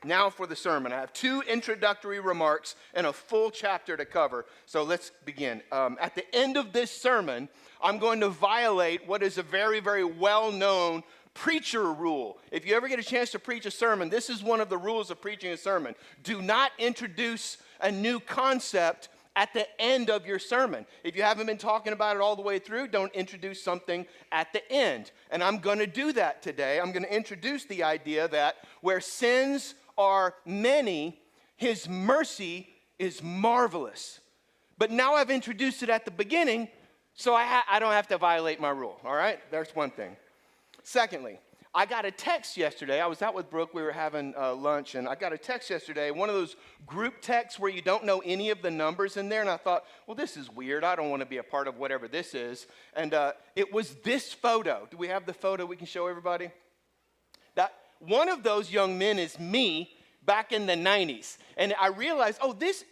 Now for the sermon. I have 2 introductory remarks and a full chapter to cover. So let's begin. At the end of this sermon, I'm going to violate what is a very, very well-known preacher rule. If you ever get a chance to preach a sermon, this is one of the rules of preaching a sermon. Do not introduce a new concept at the end of your sermon. If you haven't been talking about it all the way through, don't introduce something at the end. And I'm going to do that today. I'm going to introduce the idea that where sins are many, his mercy is marvelous. But now I've introduced it at the beginning, so I don't have to violate my rule, all right? There's one thing. Secondly, I got a text yesterday. I was out with Brooke. We were having lunch, and I got a text yesterday, one of those group texts where you don't know any of the numbers in there, and I thought, well, this is weird. I don't want to be a part of whatever this is. And it was this photo. Do we have the photo we can show everybody? That one of those young men is me back in the 90s. And I realized,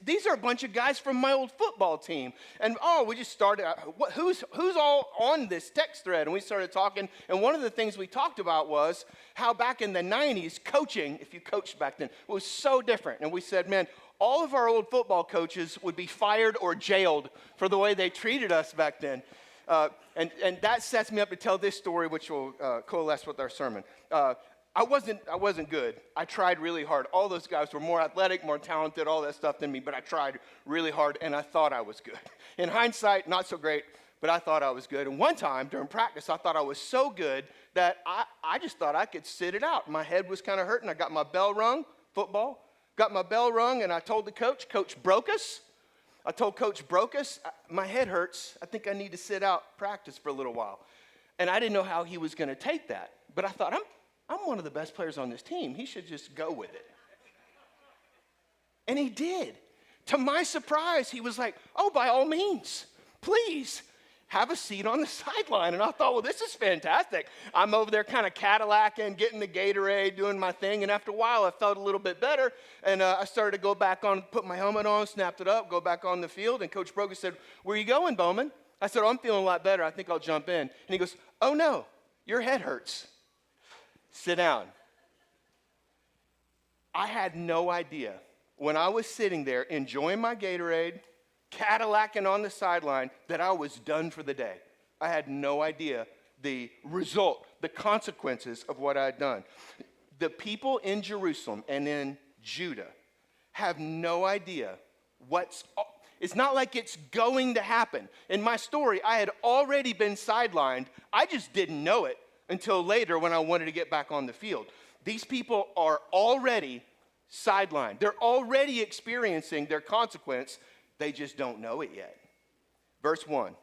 these are a bunch of guys from my old football team. And we just started, who's all on this text thread? And we started talking, and one of the things we talked about was how back in the 90s, coaching, if you coached back then, was so different. And we said, man, all of our old football coaches would be fired or jailed for the way they treated us back then. And that sets me up to tell this story, which will coalesce with our sermon. I wasn't good. I tried really hard. All those guys were more athletic, more talented, all that stuff than me, but I tried really hard, and I thought I was good. In hindsight, not so great, but I thought I was good. And one time during practice, I thought I was so good that I just thought I could sit it out. My head was kind of hurting. I got my bell rung, football, got my bell rung, and I told the coach, Coach Brokus. I told Coach Brokus, my head hurts. I think I need to sit out practice for a little while. And I didn't know how he was going to take that, but I thought, I'm one of the best players on this team. He should just go with it. And he did. To my surprise, he was like, by all means, please have a seat on the sideline. And I thought, well, this is fantastic. I'm over there kind of Cadillacing, getting the Gatorade, doing my thing. And after a while, I felt a little bit better. And I started to go back on, put my helmet on, snapped it up, go back on the field. And Coach Brogan said, where are you going, Bowman? I said, I'm feeling a lot better. I think I'll jump in. And he goes, oh, no, your head hurts. Sit down. I had no idea when I was sitting there enjoying my Gatorade, Cadillacing on the sideline, that I was done for the day. I had no idea the result, the consequences of what I had done. The people in Jerusalem and in Judah have no idea it's not like it's going to happen. In my story, I had already been sidelined. I just didn't know it until later when I wanted to get back on the field. These people are already sidelined. They're already experiencing their consequence. They just don't know it yet. Verse 1,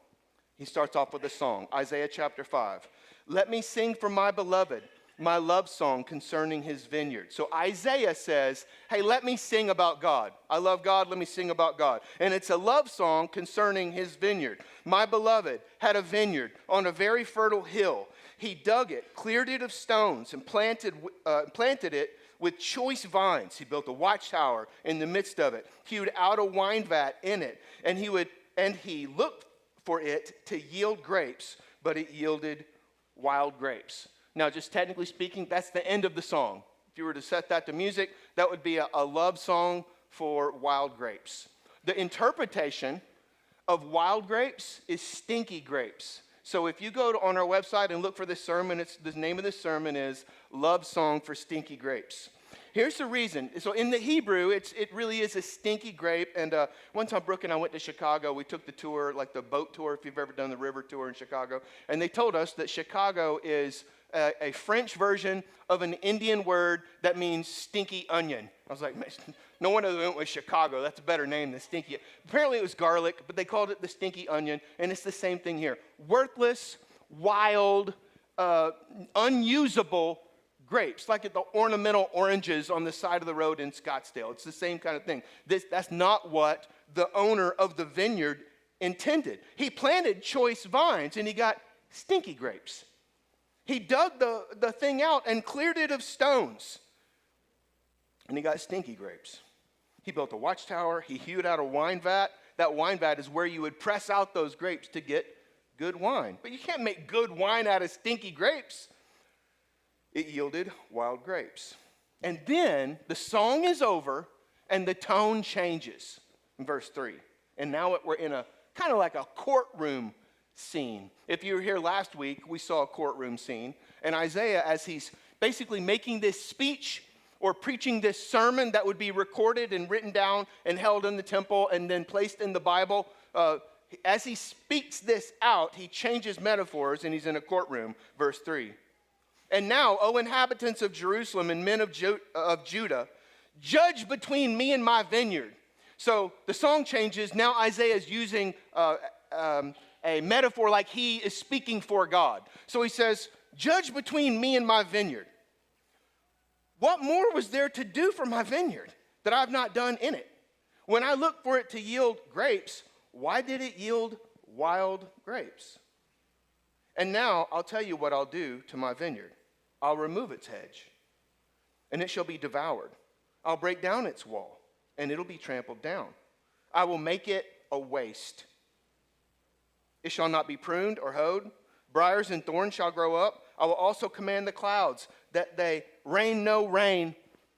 he starts off with a song, Isaiah chapter 5. Let me sing for my beloved, my love song concerning his vineyard. So Isaiah says, hey, let me sing about God. I love God, let me sing about God. And it's a love song concerning his vineyard. My beloved had a vineyard on a very fertile hill. He dug it, cleared it of stones, and planted it with choice vines. He built a watchtower in the midst of it, hewed out a wine vat in it, and he looked for it to yield grapes, but it yielded wild grapes. Now, just technically speaking, that's the end of the song. If you were to set that to music, that would be a love song for wild grapes. The interpretation of wild grapes is stinky grapes. So if you go on our website and look for this sermon, the name of this sermon is Love Song for Stinky Grapes. Here's the reason. So in the Hebrew, it really is a stinky grape. And one time, Brooke and I went to Chicago. We took the tour, like the boat tour, if you've ever done the river tour in Chicago. And they told us that Chicago is a French version of an Indian word that means stinky onion. I was like, no wonder they went with Chicago. That's a better name than stinky. Apparently it was garlic, but they called it the stinky onion, and it's the same thing here. Worthless, wild, unusable grapes, like the ornamental oranges on the side of the road in Scottsdale. It's the same kind of thing. That's not what the owner of the vineyard intended. He planted choice vines, and he got stinky grapes. He dug the thing out and cleared it of stones, and he got stinky grapes. He built a watchtower. He hewed out a wine vat. That wine vat is where you would press out those grapes to get good wine. But you can't make good wine out of stinky grapes. It yielded wild grapes. And then the song is over and the tone changes in verse 3. And now we're in a kind of like a courtroom scene. If you were here last week, we saw a courtroom scene. And Isaiah, as he's basically making this speech or preaching this sermon that would be recorded and written down and held in the temple and then placed in the Bible, as he speaks this out, he changes metaphors and he's in a courtroom, verse 3. And now, O inhabitants of Jerusalem and men of Judah, judge between me and my vineyard. So the song changes. Now Isaiah is using a metaphor like he is speaking for God. So he says, judge between me and my vineyard. What more was there to do for my vineyard that I've not done in it? When I looked for it to yield grapes, why did it yield wild grapes? And now I'll tell you what I'll do to my vineyard. I'll remove its hedge, and it shall be devoured. I'll break down its wall, and it'll be trampled down. I will make it a waste. It shall not be pruned or hoed. Briars and thorns shall grow up. I will also command the clouds that they rain no rain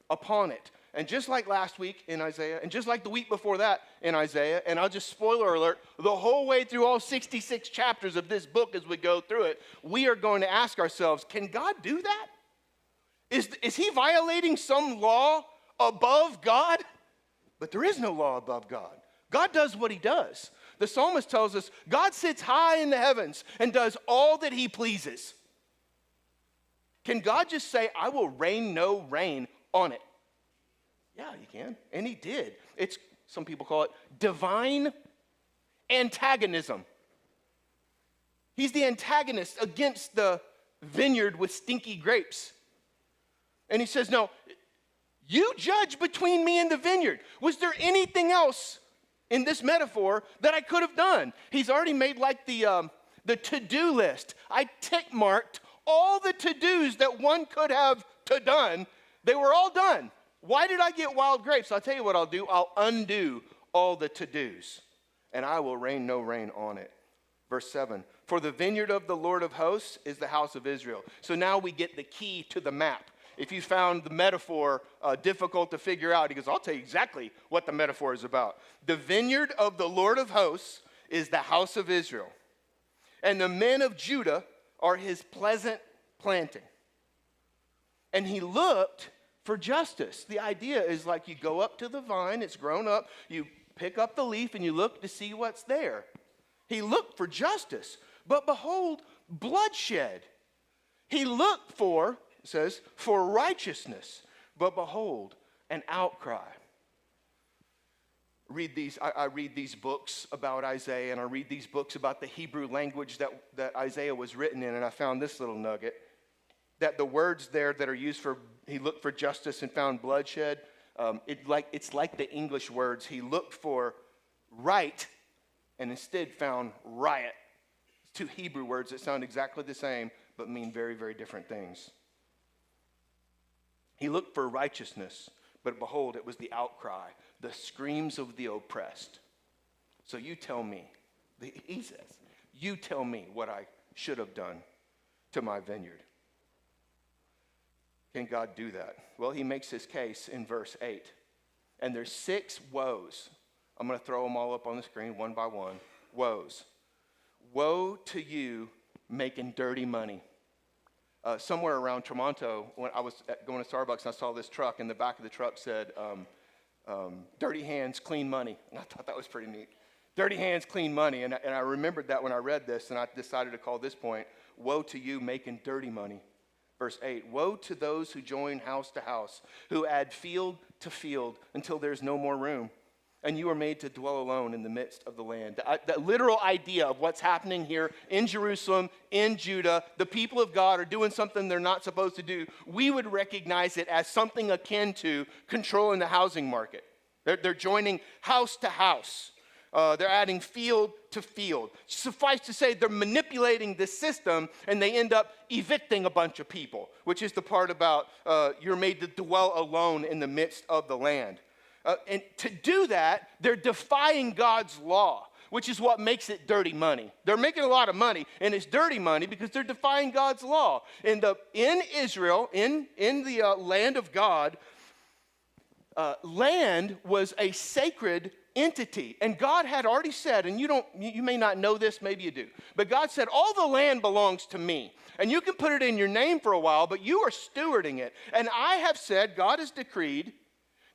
upon it. And just like last week in Isaiah, and just like the week before that in Isaiah, and I'll just spoiler alert, the whole way through all 66 chapters of this book as we go through it, we are going to ask ourselves, can God do that? Is he violating some law above God? But there is no law above God. God does what he does. The psalmist tells us God sits high in the heavens and does all that he pleases. Can God just say, I will rain no rain on it? Yeah, you can. And he did. Some people call it divine antagonism. He's the antagonist against the vineyard with stinky grapes. And he says, no, you judge between me and the vineyard. Was there anything else in this metaphor that I could have done? He's already made like the to-do list. I tick-marked all the to-dos that one could have done. They were all done. Why did I get wild grapes? I'll tell you what I'll do. I'll undo all the to-dos, and I will rain no rain on it. Verse 7, for the vineyard of the Lord of hosts is the house of Israel. So now we get the key to the map. If you found the metaphor difficult to figure out, he goes, I'll tell you exactly what the metaphor is about. The vineyard of the Lord of hosts is the house of Israel, and the men of Judah are his pleasant planting. And he looked for justice. The idea is like you go up to the vine, it's grown up, you pick up the leaf and you look to see what's there. He looked for justice, but behold, bloodshed. He looked for, it says, for righteousness, but behold, an outcry. I read these books about Isaiah, and I read these books about the Hebrew language that Isaiah was written in, and I found this little nugget, that the words there that are used for, he looked for justice and found bloodshed, it's like the English words. He looked for right and instead found riot. It's two Hebrew words that sound exactly the same but mean very, very different things. He looked for righteousness, but behold, it was the outcry, the screams of the oppressed. So you tell me, he says, you tell me what I should have done to my vineyard. Can God do that? Well, he makes his case in verse 8. And there's 6 woes. I'm going to throw them all up on the screen one by one. Woes. Woe to you making dirty money. Somewhere around Tremonto, when I was going to Starbucks and I saw this truck, and the back of the truck said, dirty hands, clean money. And I thought that was pretty neat. Dirty hands, clean money. And I remembered that when I read this, and I decided to call this point, woe to you making dirty money. Verse 8, woe to those who join house to house, who add field to field until there's no more room. And you are made to dwell alone in the midst of the land. The literal idea of what's happening here in Jerusalem, in Judah, the people of God are doing something they're not supposed to do. We would recognize it as something akin to controlling the housing market. They're joining house to house. They're adding field to field. Suffice to say, they're manipulating the system, and they end up evicting a bunch of people, which is the part about you're made to dwell alone in the midst of the land. And to do that, they're defying God's law, which is what makes it dirty money. They're making a lot of money, and it's dirty money because they're defying God's law. In Israel, in the land of God, land was a sacred entity. And God had already said, and you may not know this, maybe you do, but God said, all the land belongs to me. And you can put it in your name for a while, but you are stewarding it. And I have said, God has decreed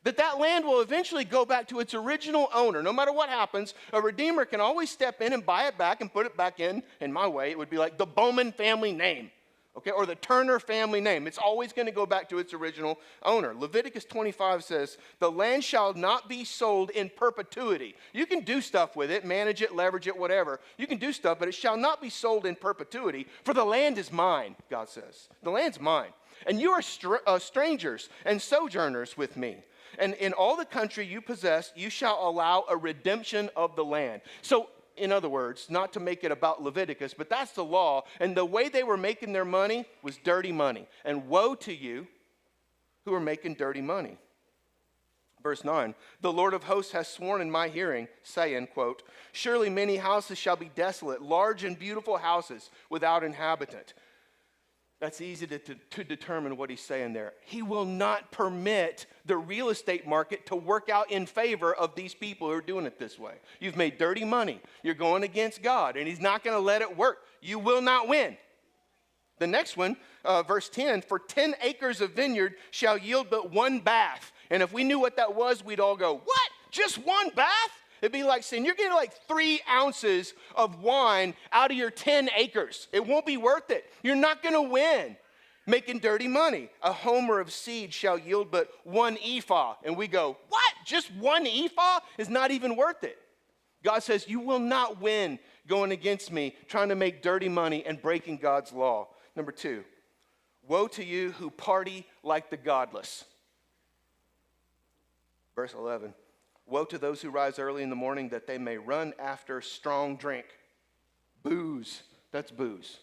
that land will eventually go back to its original owner. No matter what happens, a redeemer can always step in and buy it back and put it back in my way, it would be like the Bowman family name, okay, or the Turner family name. It's always going to go back to its original owner. Leviticus 25 says, the land shall not be sold in perpetuity. You can do stuff with it, manage it, leverage it, whatever. You can do stuff, but it shall not be sold in perpetuity, for the land is mine, God says. The land's mine. And you are strangers and sojourners with me. And in all the country you possess, you shall allow a redemption of the land. So, in other words, not to make it about Leviticus, but that's the law. And the way they were making their money was dirty money. And woe to you who are making dirty money. Verse 9, the Lord of hosts has sworn in my hearing, saying, quote, surely many houses shall be desolate, large and beautiful houses without inhabitant. That's easy to determine what he's saying there. He will not permit the real estate market to work out in favor of these people who are doing it this way. You've made dirty money. You're going against God, and he's not going to let it work. You will not win. The next one, verse 10, for 10 acres of vineyard shall yield but one bath. And if we knew what that was, we'd all go, what? Just one bath? It'd be like saying, you're getting like 3 ounces of wine out of your 10 acres. It won't be worth it. You're not going to win making dirty money. A homer of seed shall yield but 1 ephah. And we go, what? Just 1 ephah is not even worth it. God says, you will not win going against me, trying to make dirty money and breaking God's law. Number 2, woe to you who party like the godless. Verse 11. Woe to those who rise early in the morning that they may run after strong drink. Booze, that's booze.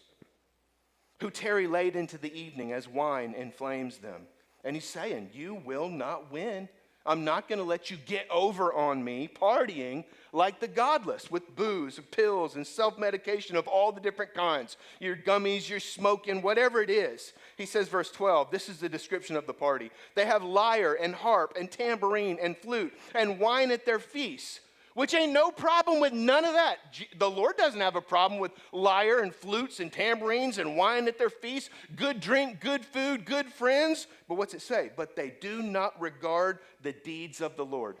Who tarry late into the evening as wine inflames them. And he's saying, you will not win. I'm not going to let you get over on me partying like the godless with booze, pills, and self-medication of all the different kinds. Your gummies, your smoking, whatever it is. He says, verse 12, this is the description of the party. They have lyre and harp and tambourine and flute and wine at their feasts, which ain't no problem with none of that. The Lord doesn't have a problem with lyre and flutes and tambourines and wine at their feasts, good drink, good food, good friends. But what's it say? But they do not regard the deeds of the Lord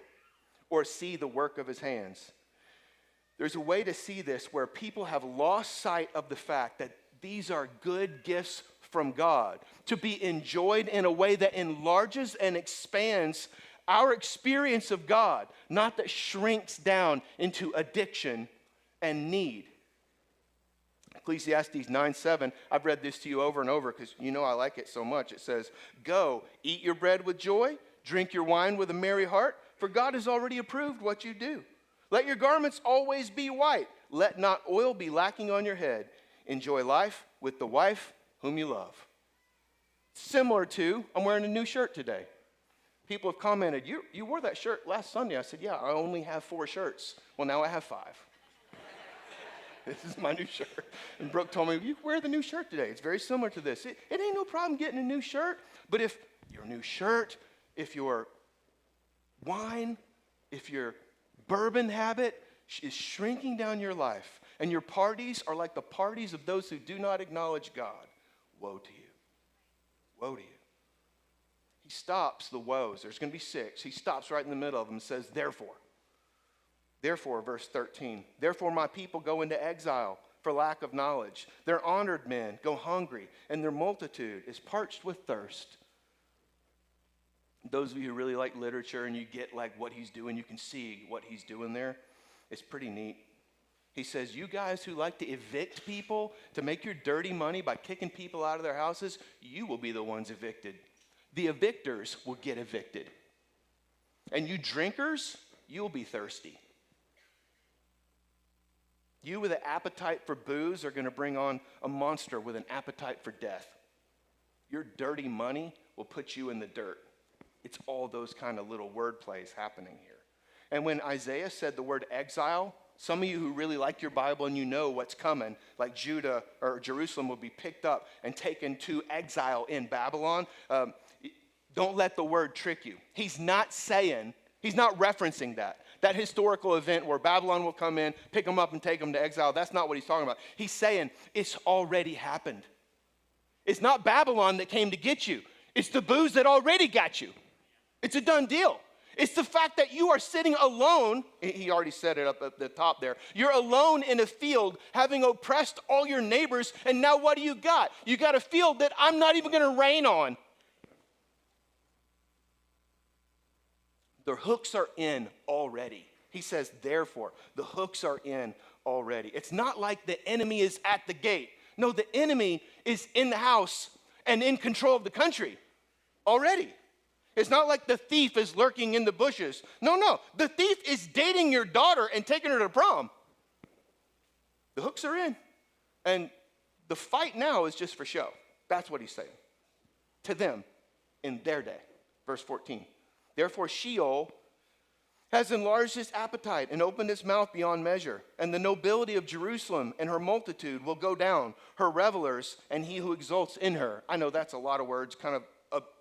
or see the work of his hands. There's a way to see this where people have lost sight of the fact that these are good gifts from God to be enjoyed in a way that enlarges and expands our experience of God, not that shrinks down into addiction and need. Ecclesiastes 9:7, I've read this to you over and over because you know I like it so much. It says, go, eat your bread with joy, drink your wine with a merry heart, for God has already approved what you do. Let your garments always be white. Let not oil be lacking on your head. Enjoy life with the wife whom you love. Similar to, I'm wearing a new shirt today. People have commented, you wore that shirt last Sunday. I said, yeah, I only have 4 shirts. Well, now I have 5. This is my new shirt. And Brooke told me, you wear the new shirt today. It's very similar to this. It ain't no problem getting a new shirt. But if your new shirt, if your wine, if your bourbon habit is shrinking down your life, and your parties are like the parties of those who do not acknowledge God, woe to you. Woe to you. He stops the woes. There's going to be 6. He stops right in the middle of them and says, therefore. Therefore, verse 13. Therefore, my people go into exile for lack of knowledge. Their honored men go hungry, and their multitude is parched with thirst. Those of you who really like literature and you get like what he's doing, you can see what he's doing there. It's pretty neat. He says, you guys who like to evict people, to make your dirty money by kicking people out of their houses, you will be the ones evicted. The evictors will get evicted. And you drinkers, you'll be thirsty. You with an appetite for booze are going to bring on a monster with an appetite for death. Your dirty money will put you in the dirt. It's all those kind of little word plays happening here. And when Isaiah said the word exile, Some of you who really like your Bible and you know what's coming, like Judah or Jerusalem will be picked up and taken to exile in Babylon. Don't let the word trick you. He's not referencing that historical event where Babylon will come in, pick them up and take them to exile. That's not what he's talking about. He's saying it's already happened. It's not Babylon that came to get you. It's the booze that already got you. It's a done deal. It's the fact that you are sitting alone. He already said it up at the top there. You're alone in a field having oppressed all your neighbors. And now what do you got? You got a field that I'm not even going to rain on. The hooks are in already. He says, therefore, the hooks are in already. It's not like the enemy is at the gate. No, the enemy is in the house and in control of the country already. It's not like the thief is lurking in the bushes. No. The thief is dating your daughter and taking her to prom. The hooks are in. And the fight now is just for show. That's what he's saying. To them in their day. Verse 14. Therefore Sheol has enlarged its appetite and opened its mouth beyond measure. And the nobility of Jerusalem and her multitude will go down, her revelers and he who exults in her. I know that's a lot of words, kind of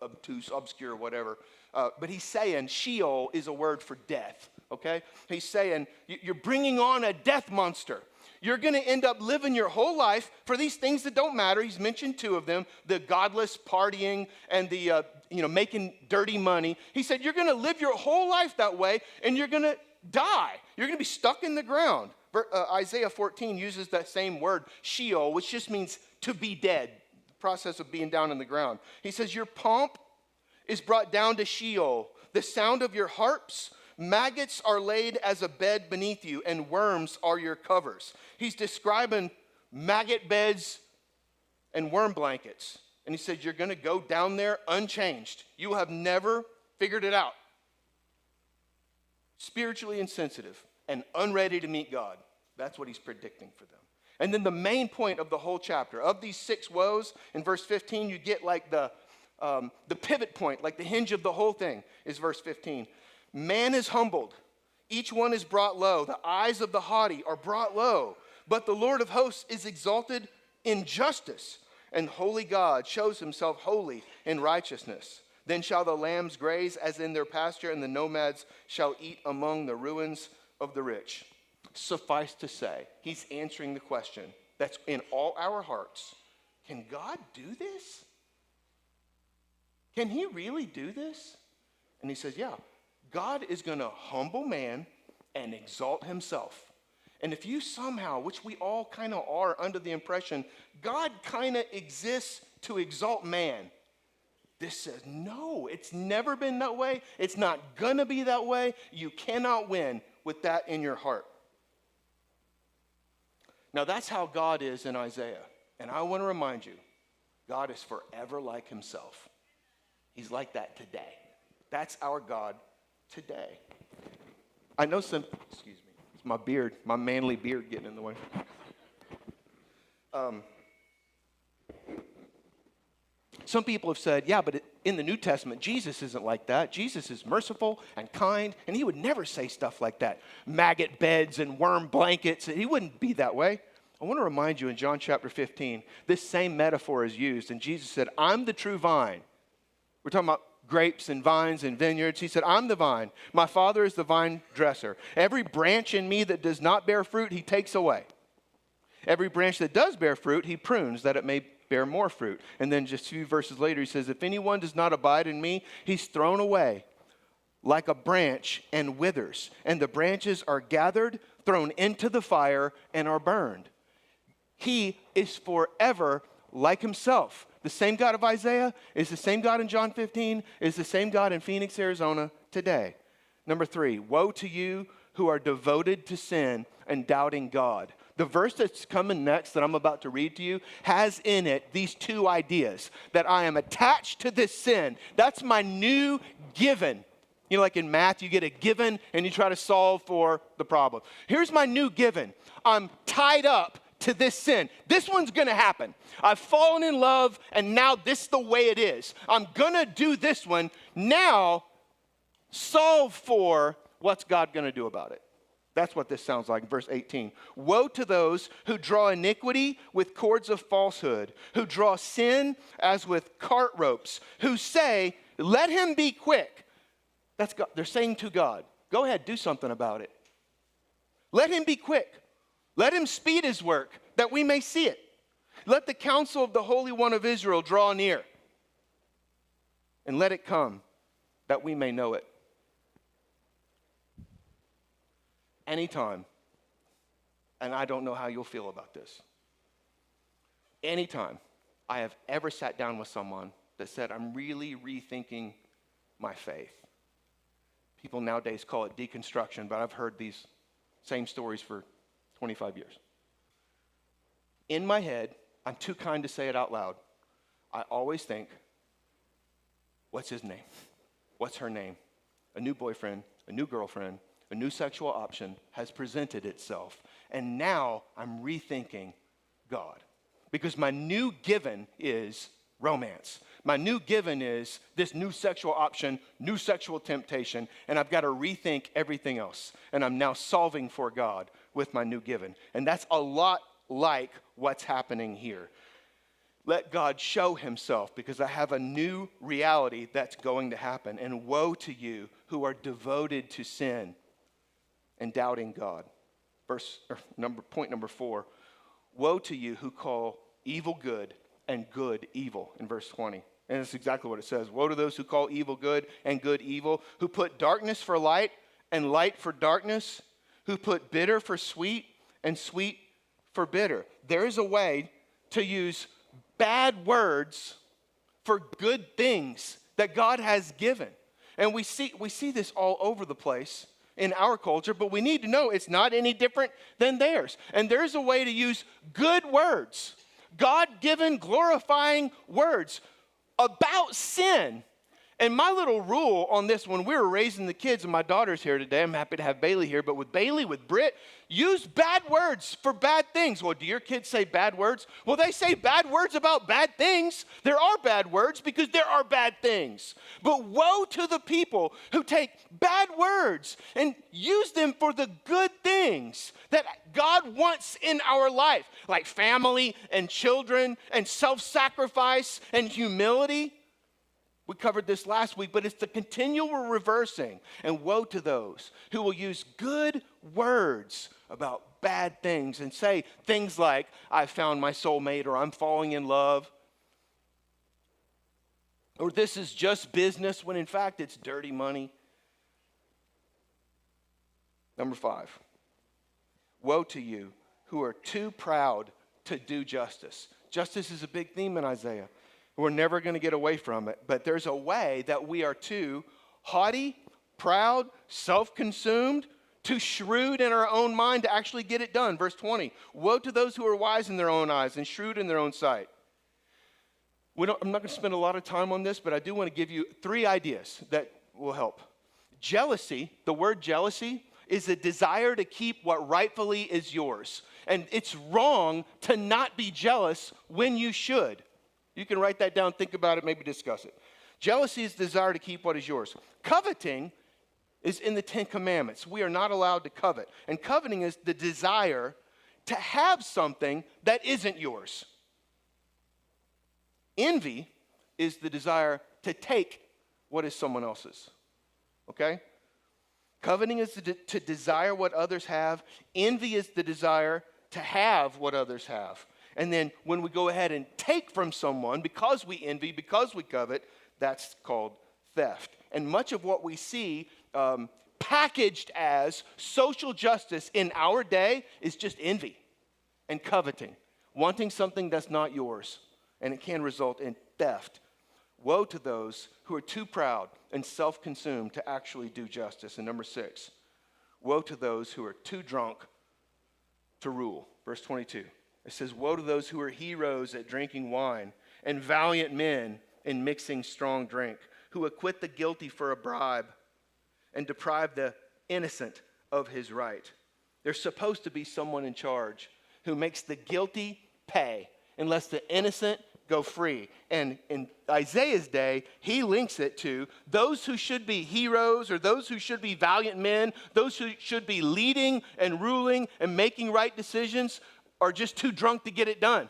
obtuse, obscure, whatever. But he's saying Sheol is a word for death, okay? He's saying you're bringing on a death monster. You're going to end up living your whole life for these things that don't matter. He's mentioned two of them, the godless partying and the, making dirty money. He said you're going to live your whole life that way and you're going to die. You're going to be stuck in the ground. Isaiah 14 uses that same word, Sheol, which just means to be dead. Process of being down in the ground. He says your pomp is brought down to Sheol. The sound of your harps, maggots are laid as a bed beneath you, and worms are your covers. He's describing maggot beds and worm blankets. And he said you're going to go down there unchanged. You have never figured it out. Spiritually insensitive and unready to meet God. That's what he's predicting for them. And then the main point of the whole chapter, of these 6 woes, in verse 15, you get like the pivot point, like the hinge of the whole thing is verse 15. Man is humbled. Each one is brought low. The eyes of the haughty are brought low. But the Lord of hosts is exalted in justice, and holy God shows himself holy in righteousness. Then shall the lambs graze as in their pasture, and the nomads shall eat among the ruins of the rich. Suffice to say, he's answering the question that's in all our hearts. Can God do this? Can he really do this? And he says, yeah, God is going to humble man and exalt himself. And if you somehow, which we all kind of are under the impression, God kind of exists to exalt man. This says, no, it's never been that way. It's not going to be that way. You cannot win with that in your heart. Now, that's how God is in Isaiah. And I want to remind you, God is forever like himself. He's like that today. That's our God today. I know it's my beard, my manly beard getting in the way. Some people have said, yeah, but in the New Testament, Jesus isn't like that. Jesus is merciful and kind, and he would never say stuff like that. Maggot beds and worm blankets. He wouldn't be that way. I want to remind you in John chapter 15, this same metaphor is used, and Jesus said, I'm the true vine. We're talking about grapes and vines and vineyards. He said, I'm the vine. My Father is the vine dresser. Every branch in me that does not bear fruit, he takes away. Every branch that does bear fruit, he prunes that it may bear more fruit. And then just a few verses later, he says, if anyone does not abide in me, he's thrown away like a branch and withers. And the branches are gathered, thrown into the fire, and are burned. He is forever like himself. The same God of Isaiah is the same God in John 15, is the same God in Phoenix, Arizona today. Number 3, woe to you who are devoted to sin and doubting God. The verse that's coming next that I'm about to read to you has in it these 2 ideas, that I am attached to this sin. That's my new given. You know, like in math, you get a given and you try to solve for the problem. Here's my new given. I'm tied up to this sin. This one's going to happen. I've fallen in love, and now this is the way it is. I'm going to do this one. Now, solve for what's God going to do about it. That's what this sounds like, verse 18. Woe to those who draw iniquity with cords of falsehood, who draw sin as with cart ropes, who say, let him be quick. That's God. They're saying to God, go ahead, do something about it. Let him be quick. Let him speed his work, that we may see it. Let the counsel of the Holy One of Israel draw near, and let it come, that we may know it. Anytime, and I don't know how you'll feel about this, anytime I have ever sat down with someone that said, I'm really rethinking my faith. People nowadays call it deconstruction, but I've heard these same stories for 25 years. In my head, I'm too kind to say it out loud. I always think, what's his name? What's her name? A new boyfriend, a new girlfriend, a new sexual option has presented itself. And now I'm rethinking God. Because my new given is romance. My new given is this new sexual option, new sexual temptation, and I've got to rethink everything else. And I'm now solving for God with my new given. And that's a lot like what's happening here. Let God show himself, because I have a new reality that's going to happen. And woe to you who are devoted to sin and doubting God. Point number 4. Woe to you who call evil good and good evil, in verse 20. And that's exactly what it says. Woe to those who call evil good and good evil, who put darkness for light and light for darkness, who put bitter for sweet and sweet for bitter. There is a way to use bad words for good things that God has given. And we see this all over the place in our culture, but we need to know it's not any different than theirs. And there's a way to use good words, God-given, glorifying words about sin. And my little rule on this, when we were raising the kids, and my daughter's here today, I'm happy to have Bailey here, but with Bailey, with Britt, use bad words for bad things. Well, do your kids say bad words? Well, they say bad words about bad things. There are bad words because there are bad things. But woe to the people who take bad words and use them for the good things that God wants in our life, like family and children and self-sacrifice and humility. We covered this last week, but it's the continual reversing. And woe to those who will use good words about bad things and say things like, I found my soulmate, or I'm falling in love, or this is just business, when in fact it's dirty money. Number 5, woe to you who are too proud to do justice. Justice is a big theme in Isaiah. We're never going to get away from it. But there's a way that we are too haughty, proud, self-consumed, too shrewd in our own mind to actually get it done. Verse 20, woe to those who are wise in their own eyes and shrewd in their own sight. I'm not going to spend a lot of time on this, but I do want to give you 3 ideas that will help. Jealousy, the word jealousy, is a desire to keep what rightfully is yours. And it's wrong to not be jealous when you should. You can write that down, think about it, maybe discuss it. Jealousy is the desire to keep what is yours. Coveting is in the 10 Commandments. We are not allowed to covet. And coveting is the desire to have something that isn't yours. Envy is the desire to take what is someone else's. Okay? Coveting is to desire what others have. Envy is the desire to have what others have. And then when we go ahead and take from someone because we envy, because we covet, that's called theft. And much of what we see packaged as social justice in our day is just envy and coveting, wanting something that's not yours. And it can result in theft. Woe to those who are too proud and self-consumed to actually do justice. And number 6, woe to those who are too drunk to rule. Verse 22. It says, woe to those who are heroes at drinking wine and valiant men in mixing strong drink, who acquit the guilty for a bribe and deprive the innocent of his right. There's supposed to be someone in charge who makes the guilty pay unless the innocent go free. And in Isaiah's day, he links it to those who should be heroes or those who should be valiant men, those who should be leading and ruling and making right decisions are just too drunk to get it done.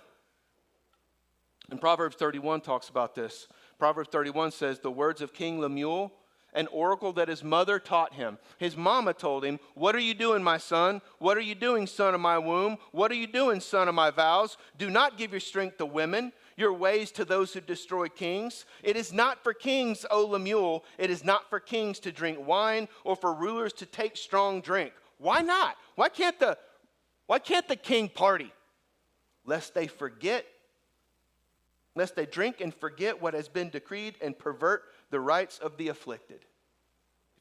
And Proverbs 31 talks about this. Proverbs 31 says, the words of King Lemuel, an oracle that his mother taught him. His mama told him, what are you doing, my son? What are you doing, son of my womb? What are you doing, son of my vows? Do not give your strength to women, your ways to those who destroy kings. It is not for kings, O Lemuel. It is not for kings to drink wine or for rulers to take strong drink. Why not? Why can't the king party? Lest they drink and forget what has been decreed and pervert the rights of the afflicted.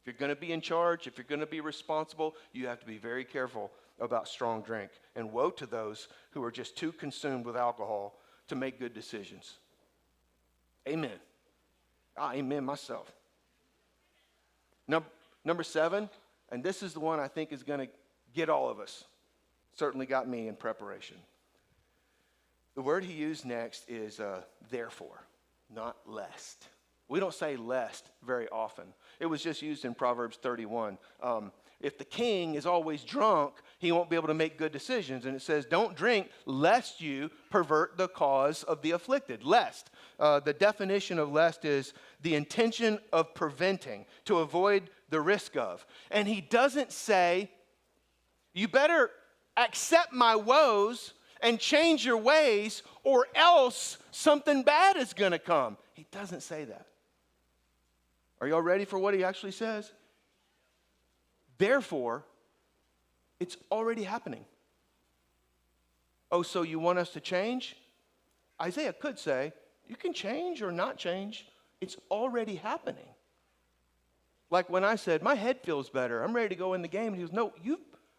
If you're going to be in charge, if you're going to be responsible, you have to be very careful about strong drink. And woe to those who are just too consumed with alcohol to make good decisions. Amen. Amen myself. Number 7, and this is the one I think is going to get all of us. Certainly got me in preparation. The word he used next is therefore, not lest. We don't say lest very often. It was just used in Proverbs 31. If the king is always drunk, he won't be able to make good decisions. And it says, don't drink lest you pervert the cause of the afflicted. Lest. The definition of lest is the intention of preventing, to avoid the risk of. And he doesn't say, you better accept my woes and change your ways or else something bad is going to come. He doesn't say that. Are y'all ready for what he actually says? Therefore, it's already happening. Oh, so you want us to change? Isaiah could say, you can change or not change. It's already happening. Like when I said, my head feels better. I'm ready to go in the game. And he goes, no,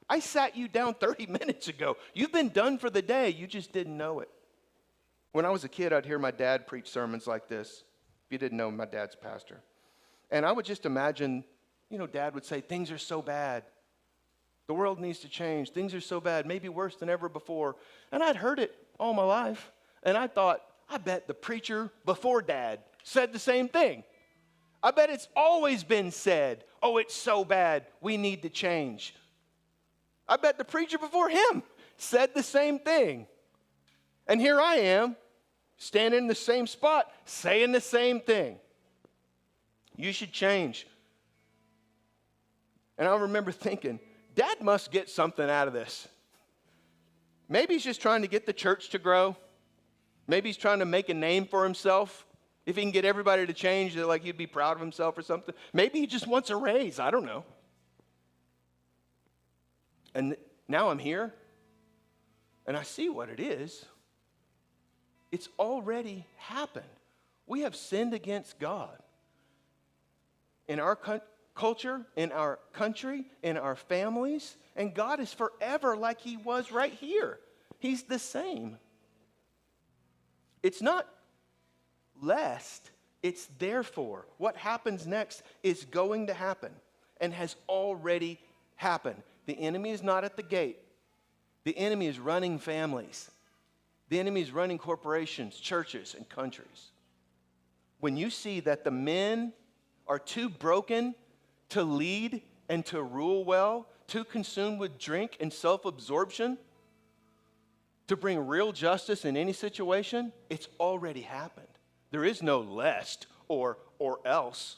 I sat you down 30 minutes ago. You've been done for the day. You just didn't know it. When I was a kid, I'd hear my dad preach sermons like this. If you didn't know, my dad's a pastor. And I would just imagine, Dad would say, things are so bad. The world needs to change. Things are so bad, maybe worse than ever before. And I'd heard it all my life. And I thought, I bet the preacher before Dad said the same thing. I bet it's always been said, oh, it's so bad, we need to change. I bet the preacher before him said the same thing. And here I am, standing in the same spot, saying the same thing. You should change. And I remember thinking, Dad must get something out of this. Maybe he's just trying to get the church to grow. Maybe he's trying to make a name for himself. If he can get everybody to change, like he'd be proud of himself or something. Maybe he just wants a raise. I don't know. And now I'm here, and I see what it is. It's already happened. We have sinned against God. In our culture, in our country, in our families, and God is forever like he was right here. He's the same. It's not lest, it's therefore. What happens next is going to happen and has already happened. The enemy is not at the gate. The enemy is running families. The enemy is running corporations, churches, and countries. When you see that the men are too broken to lead and to rule well, too consumed with drink and self-absorption to bring real justice in any situation, it's already happened. There is no lest or else.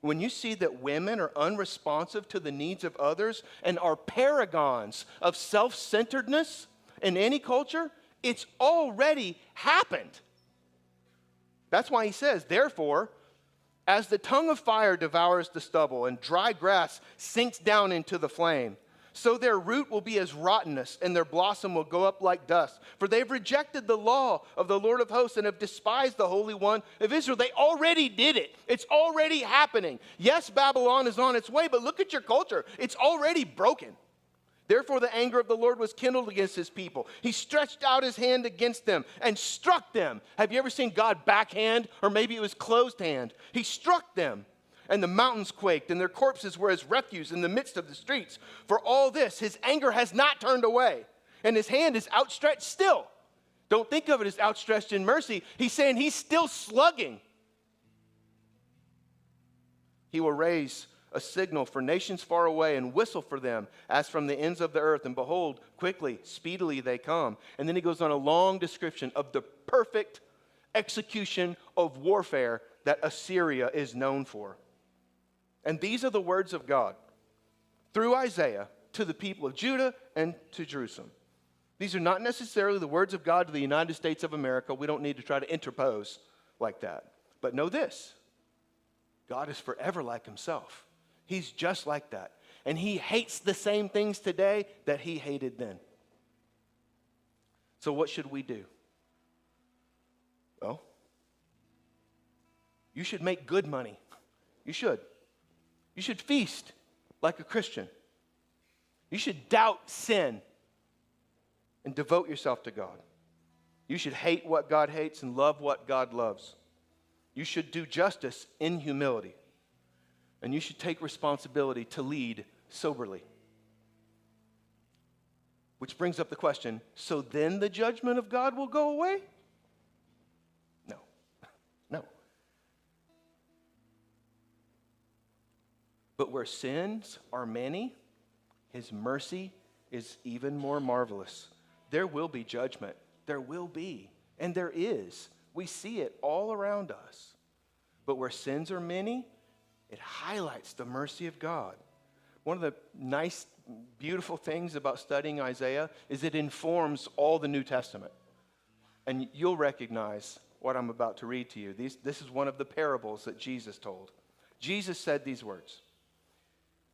When you see that women are unresponsive to the needs of others and are paragons of self-centeredness in any culture, it's already happened. That's why he says, therefore, as the tongue of fire devours the stubble and dry grass sinks down into the flame, so their root will be as rottenness and their blossom will go up like dust. For they've rejected the law of the Lord of hosts and have despised the Holy One of Israel. They already did it. It's already happening. Yes, Babylon is on its way, but look at your culture. It's already broken. Therefore, the anger of the Lord was kindled against his people. He stretched out his hand against them and struck them. Have you ever seen God backhand? Or maybe it was closed hand. He struck them, and the mountains quaked, and their corpses were as refuse in the midst of the streets. For all this, his anger has not turned away, and his hand is outstretched still. Don't think of it as outstretched in mercy. He's saying he's still slugging. He will raise a signal for nations far away and whistle for them as from the ends of the earth. And behold, quickly, speedily they come. And then he goes on a long description of the perfect execution of warfare that Assyria is known for. And these are the words of God through Isaiah to the people of Judah and to Jerusalem. These are not necessarily the words of God to the United States of America. We don't need to try to interpose like that. But know this, God is forever like himself. He's just like that. And he hates the same things today that he hated then. So what should we do? Well, you should make good money. You should. You should feast like a Christian. You should doubt sin and devote yourself to God. You should hate what God hates and love what God loves. You should do justice in humility. And you should take responsibility to lead soberly. Which brings up the question, so then the judgment of God will go away? No. No. But where sins are many, his mercy is even more marvelous. There will be judgment. There will be. And there is. We see it all around us. But where sins are many, it highlights the mercy of God. One of the nice, beautiful things about studying Isaiah is it informs all the New Testament. And you'll recognize what I'm about to read to you. This is one of the parables that Jesus told. Jesus said these words.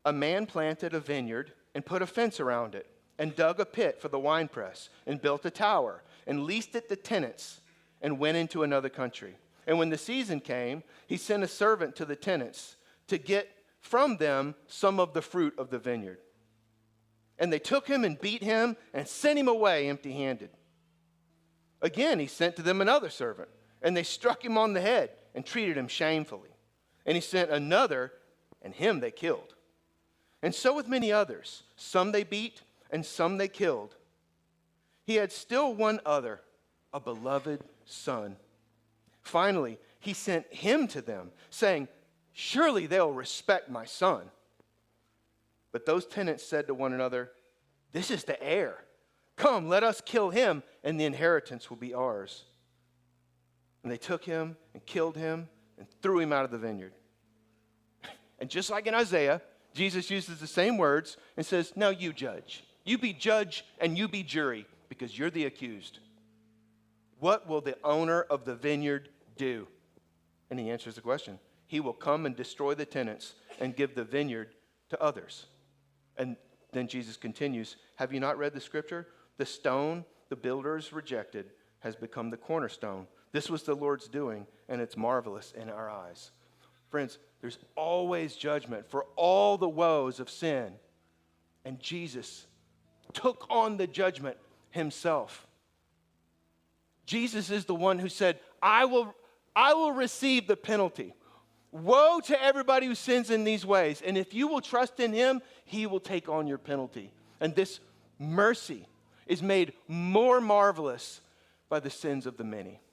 A man planted a vineyard and put a fence around it and dug a pit for the winepress and built a tower and leased it to tenants and went into another country. And when the season came, he sent a servant to the tenants to get from them some of the fruit of the vineyard. And they took him and beat him and sent him away empty-handed. Again, he sent to them another servant, and they struck him on the head and treated him shamefully. And he sent another, and him they killed. And so with many others, some they beat and some they killed. He had still one other, a beloved son. Finally, he sent him to them, saying, surely they'll respect my son. But those tenants said to one another, this is the heir. Come, let us kill him, and the inheritance will be ours. And they took him and killed him and threw him out of the vineyard. And just like in Isaiah, Jesus uses the same words and says, now you judge. You be judge and you be jury because you're the accused. What will the owner of the vineyard do? And he answers the question. He will come and destroy the tenants and give the vineyard to others. And then Jesus continues, have you not read the scripture? The stone the builders rejected has become the cornerstone. This was the Lord's doing, and it's marvelous in our eyes. Friends, there's always judgment for all the woes of sin. And Jesus took on the judgment himself. Jesus is the one who said, I will receive the penalty. Woe to everybody who sins in these ways. And if you will trust in him, he will take on your penalty. And this mercy is made more marvelous by the sins of the many.